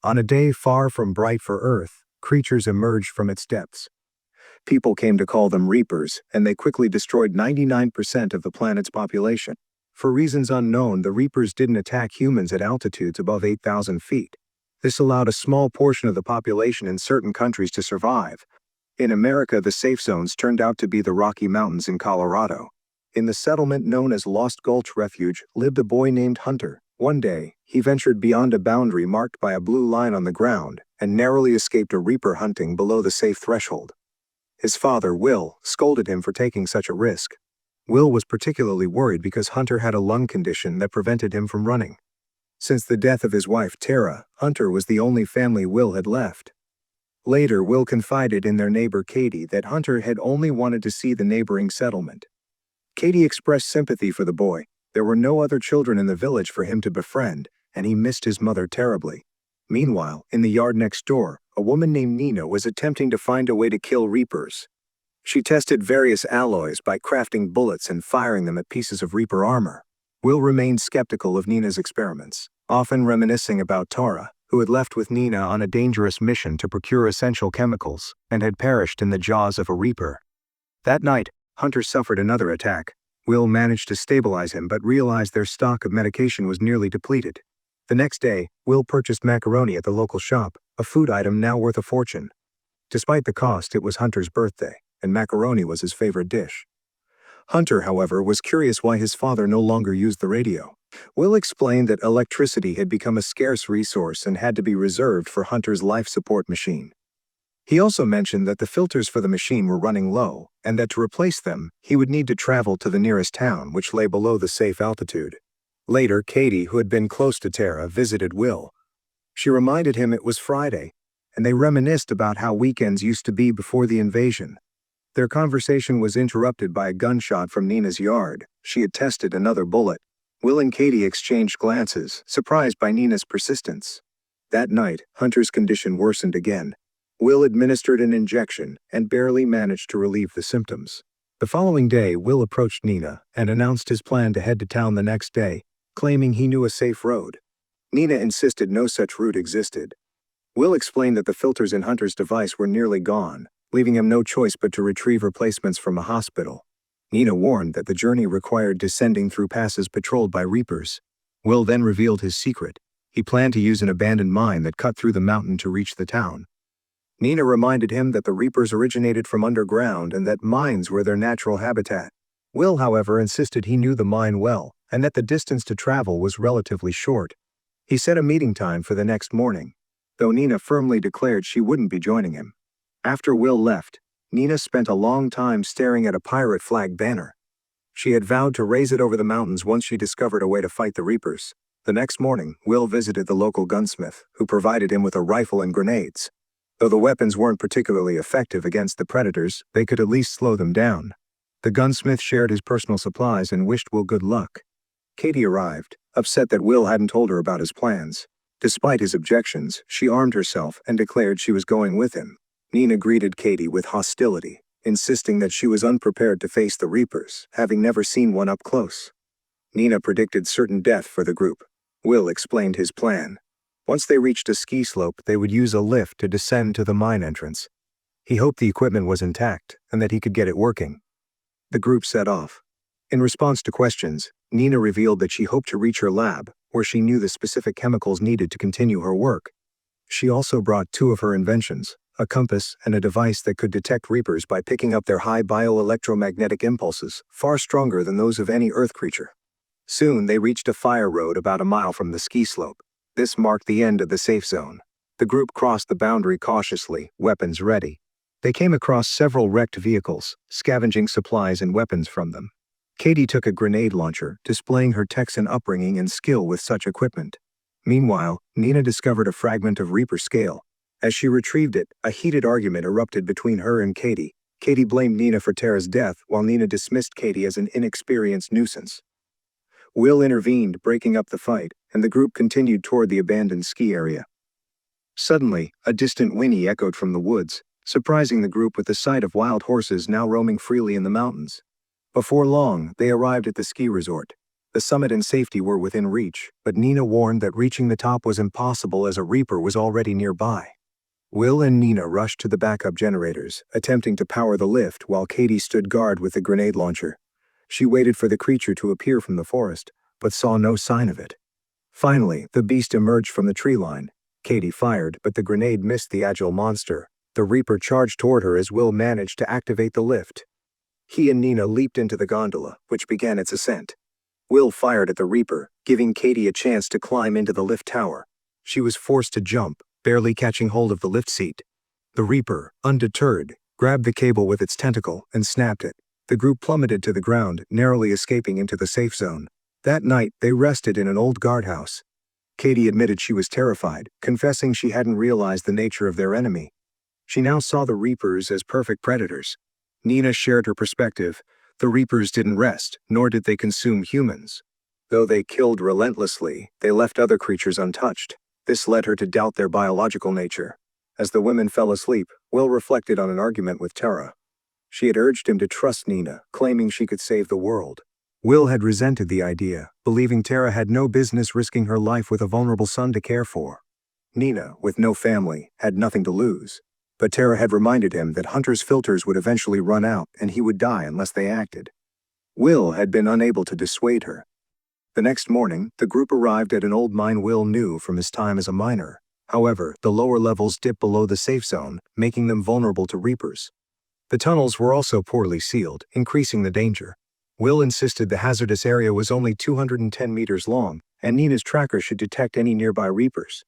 On a day far from bright for Earth, creatures emerged from its depths. People came to call them reapers, and they quickly destroyed 99% of the planet's population. For reasons unknown, the reapers didn't attack humans at altitudes above 8,000 feet. This allowed a small portion of the population in certain countries to survive. In America, the safe zones turned out to be the Rocky Mountains in Colorado. In the settlement known as Lost Gulch Refuge lived a boy named Hunter. One day, he ventured beyond a boundary marked by a blue line on the ground and narrowly escaped a reaper hunting below the safe threshold. His father, Will, scolded him for taking such a risk. Will was particularly worried because Hunter had a lung condition that prevented him from running. Since the death of his wife, Tara, Hunter was the only family Will had left. Later, Will confided in their neighbor Katie that Hunter had only wanted to see the neighboring settlement. Katie expressed sympathy for the boy. There were no other children in the village for him to befriend, and he missed his mother terribly. Meanwhile, in the yard next door, a woman named Nina was attempting to find a way to kill reapers. She tested various alloys by crafting bullets and firing them at pieces of reaper armor. Will remained skeptical of Nina's experiments, often reminiscing about Tara, who had left with Nina on a dangerous mission to procure essential chemicals and had perished in the jaws of a reaper. That night, Hunter suffered another attack. Will managed to stabilize him but realized their stock of medication was nearly depleted. The next day, Will purchased macaroni at the local shop, a food item now worth a fortune. Despite the cost, it was Hunter's birthday, and macaroni was his favorite dish. Hunter, however, was curious why his father no longer used the radio. Will explained that electricity had become a scarce resource and had to be reserved for Hunter's life support machine. He also mentioned that the filters for the machine were running low, and that to replace them, he would need to travel to the nearest town, which lay below the safe altitude. Later, Katie, who had been close to Tara, visited Will. She reminded him it was Friday, and they reminisced about how weekends used to be before the invasion. Their conversation was interrupted by a gunshot from Nina's yard. She had tested another bullet. Will and Katie exchanged glances, surprised by Nina's persistence. That night, Hunter's condition worsened again. Will administered an injection and barely managed to relieve the symptoms. The following day, Will approached Nina and announced his plan to head to town the next day, claiming he knew a safe road. Nina insisted no such route existed. Will explained that the filters in Hunter's device were nearly gone, leaving him no choice but to retrieve replacements from a hospital. Nina warned that the journey required descending through passes patrolled by reapers. Will then revealed his secret. He planned to use an abandoned mine that cut through the mountain to reach the town. Nina reminded him that the reapers originated from underground and that mines were their natural habitat. Will, however, insisted he knew the mine well and that the distance to travel was relatively short. He set a meeting time for the next morning, though Nina firmly declared she wouldn't be joining him. After Will left, Nina spent a long time staring at a pirate flag banner. She had vowed to raise it over the mountains once she discovered a way to fight the reapers. The next morning, Will visited the local gunsmith, who provided him with a rifle and grenades. Though the weapons weren't particularly effective against the predators, they could at least slow them down. The gunsmith shared his personal supplies and wished Will good luck. Katie arrived, upset that Will hadn't told her about his plans. Despite his objections, she armed herself and declared she was going with him. Nina greeted Katie with hostility, insisting that she was unprepared to face the reapers, having never seen one up close. Nina predicted certain death for the group. Will explained his plan. Once they reached a ski slope, they would use a lift to descend to the mine entrance. He hoped the equipment was intact and that he could get it working. The group set off. In response to questions, Nina revealed that she hoped to reach her lab, where she knew the specific chemicals needed to continue her work. She also brought two of her inventions, a compass and a device that could detect reapers by picking up their high bioelectromagnetic impulses, far stronger than those of any Earth creature. Soon they reached a fire road about a mile from the ski slope. This marked the end of the safe zone. The group crossed the boundary cautiously, weapons ready. They came across several wrecked vehicles, scavenging supplies and weapons from them. Katie took a grenade launcher, displaying her Texan upbringing and skill with such equipment. Meanwhile, Nina discovered a fragment of Reaper scale. As she retrieved it, a heated argument erupted between her and Katie. Katie blamed Nina for Tara's death, while Nina dismissed Katie as an inexperienced nuisance. Will intervened, breaking up the fight, and the group continued toward the abandoned ski area. Suddenly, a distant whinny echoed from the woods, surprising the group with the sight of wild horses now roaming freely in the mountains. Before long, they arrived at the ski resort. The summit and safety were within reach, but Nina warned that reaching the top was impossible as a Reaper was already nearby. Will and Nina rushed to the backup generators, attempting to power the lift while Katie stood guard with the grenade launcher. She waited for the creature to appear from the forest, but saw no sign of it. Finally, the beast emerged from the tree line. Katie fired, but the grenade missed the agile monster. The Reaper charged toward her as Will managed to activate the lift. He and Nina leaped into the gondola, which began its ascent. Will fired at the Reaper, giving Katie a chance to climb into the lift tower. She was forced to jump, barely catching hold of the lift seat. The Reaper, undeterred, grabbed the cable with its tentacle and snapped it. The group plummeted to the ground, narrowly escaping into the safe zone. That night, they rested in an old guardhouse. Katie admitted she was terrified, confessing she hadn't realized the nature of their enemy. She now saw the Reapers as perfect predators. Nina shared her perspective. The Reapers didn't rest, nor did they consume humans. Though they killed relentlessly, they left other creatures untouched. This led her to doubt their biological nature. As the women fell asleep, Will reflected on an argument with Tara. She had urged him to trust Nina, claiming she could save the world. Will had resented the idea, believing Tara had no business risking her life with a vulnerable son to care for. Nina, with no family, had nothing to lose. But Tara had reminded him that Hunter's filters would eventually run out and he would die unless they acted. Will had been unable to dissuade her. The next morning, the group arrived at an old mine Will knew from his time as a miner. However, the lower levels dipped below the safe zone, making them vulnerable to Reapers. The tunnels were also poorly sealed, increasing the danger. Will insisted the hazardous area was only 210 meters long, and Nina's tracker should detect any nearby Reapers.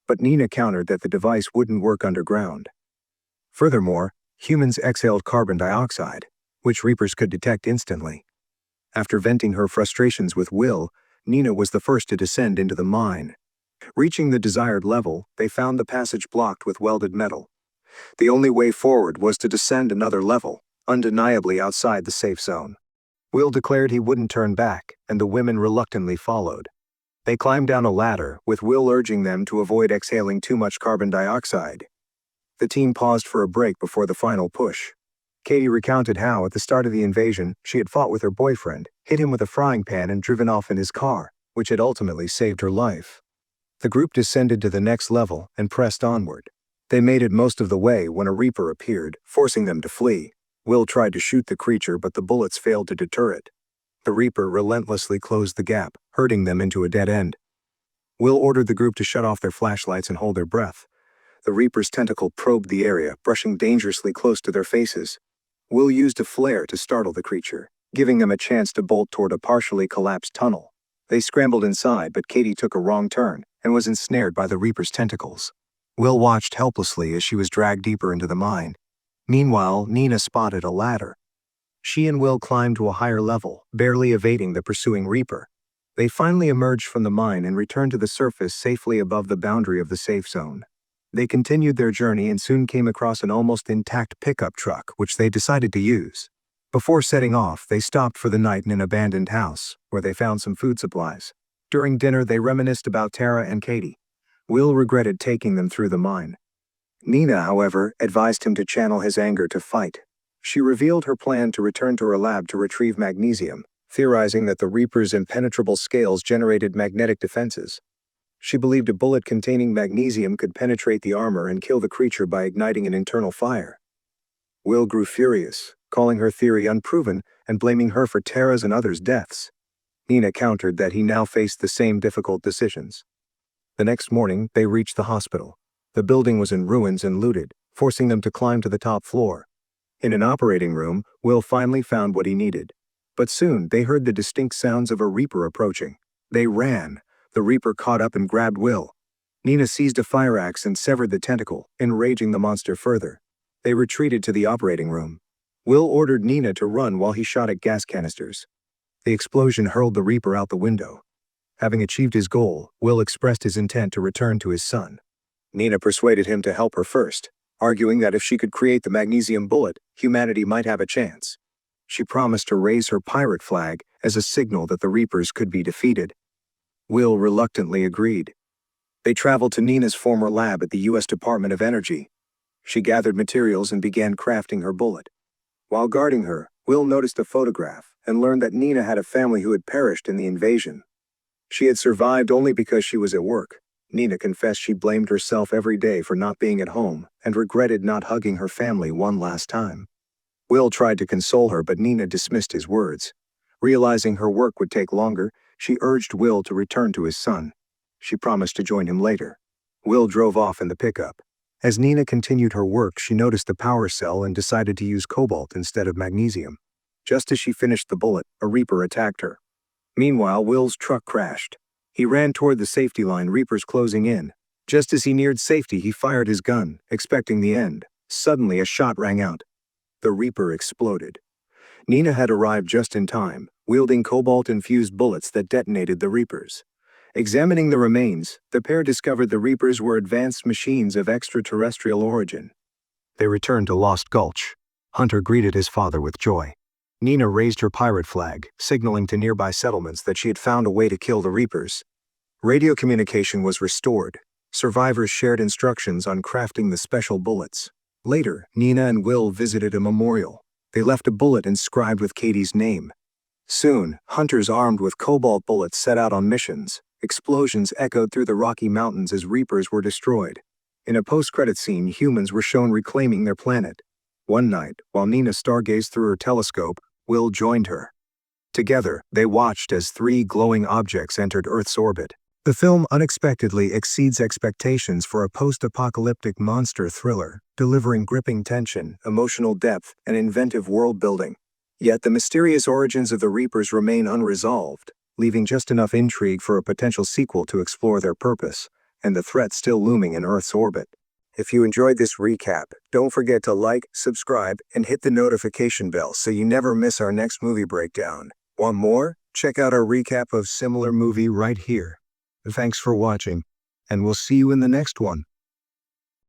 But Nina countered that the device wouldn't work underground. Furthermore, humans exhaled carbon dioxide, which Reapers could detect instantly. After venting her frustrations with Will, Nina was the first to descend into the mine. Reaching the desired level, they found the passage blocked with welded metal. The only way forward was to descend another level, undeniably outside the safe zone. Will declared he wouldn't turn back, and the women reluctantly followed. They climbed down a ladder, with Will urging them to avoid exhaling too much carbon dioxide. The team paused for a break before the final push. Katie recounted how, at the start of the invasion, she had fought with her boyfriend, hit him with a frying pan and driven off in his car, which had ultimately saved her life. The group descended to the next level and pressed onward. They made it most of the way when a Reaper appeared, forcing them to flee. Will tried to shoot the creature, but the bullets failed to deter it. The Reaper relentlessly closed the gap, herding them into a dead end. Will ordered the group to shut off their flashlights and hold their breath. The Reaper's tentacle probed the area, brushing dangerously close to their faces. Will used a flare to startle the creature, giving them a chance to bolt toward a partially collapsed tunnel. They scrambled inside, but Katie took a wrong turn and was ensnared by the Reaper's tentacles. Will watched helplessly as she was dragged deeper into the mine. Meanwhile, Nina spotted a ladder. She and Will climbed to a higher level, barely evading the pursuing Reaper. They finally emerged from the mine and returned to the surface safely above the boundary of the safe zone. They continued their journey and soon came across an almost intact pickup truck, which they decided to use. Before setting off, they stopped for the night in an abandoned house, where they found some food supplies. During dinner, they reminisced about Tara and Katie. Will regretted taking them through the mine. Nina, however, advised him to channel his anger to fight. She revealed her plan to return to her lab to retrieve magnesium, theorizing that the Reaper's impenetrable scales generated magnetic defenses. She believed a bullet containing magnesium could penetrate the armor and kill the creature by igniting an internal fire. Will grew furious, calling her theory unproven and blaming her for Tara's and others' deaths. Nina countered that he now faced the same difficult decisions. The next morning, they reached the hospital. The building was in ruins and looted, forcing them to climb to the top floor. In an operating room, Will finally found what he needed. But soon, they heard the distinct sounds of a Reaper approaching. They ran. The Reaper caught up and grabbed Will. Nina seized a fire axe and severed the tentacle, enraging the monster further. They retreated to the operating room. Will ordered Nina to run while he shot at gas canisters. The explosion hurled the Reaper out the window. Having achieved his goal, Will expressed his intent to return to his son. Nina persuaded him to help her first, arguing that if she could create the magnesium bullet, humanity might have a chance. She promised to raise her pirate flag as a signal that the Reapers could be defeated. Will reluctantly agreed. They traveled to Nina's former lab at the U.S. Department of Energy. She gathered materials and began crafting her bullet. While guarding her, Will noticed a photograph and learned that Nina had a family who had perished in the invasion. She had survived only because she was at work. Nina confessed she blamed herself every day for not being at home and regretted not hugging her family one last time. Will tried to console her, but Nina dismissed his words. Realizing her work would take longer, she urged Will to return to his son. She promised to join him later. Will drove off in the pickup. As Nina continued her work, she noticed the power cell and decided to use cobalt instead of magnesium. Just as she finished the bullet, a Reaper attacked her. Meanwhile, Will's truck crashed. He ran toward the safety line, Reapers closing in. Just as he neared safety, he fired his gun, expecting the end. Suddenly, a shot rang out. The Reaper exploded. Nina had arrived just in time, wielding cobalt-infused bullets that detonated the Reapers. Examining the remains, the pair discovered the Reapers were advanced machines of extraterrestrial origin. They returned to Lost Gulch. Hunter greeted his father with joy. Nina raised her pirate flag, signaling to nearby settlements that she had found a way to kill the Reapers. Radio communication was restored. Survivors shared instructions on crafting the special bullets. Later, Nina and Will visited a memorial. They left a bullet inscribed with Katie's name. Soon, hunters armed with cobalt bullets set out on missions. Explosions echoed through the Rocky Mountains as Reapers were destroyed. In a post-credit scene, humans were shown reclaiming their planet. One night, while Nina stargazed through her telescope, Will joined her. Together, they watched as 3 glowing objects entered Earth's orbit. The film unexpectedly exceeds expectations for a post-apocalyptic monster thriller, delivering gripping tension, emotional depth, and inventive world-building. Yet the mysterious origins of the Reapers remain unresolved, leaving just enough intrigue for a potential sequel to explore their purpose, and the threat still looming in Earth's orbit. If you enjoyed this recap, don't forget to like, subscribe, and hit the notification bell so you never miss our next movie breakdown. Want more? Check out our recap of similar movie right here. Thanks for watching, and we'll see you in the next one.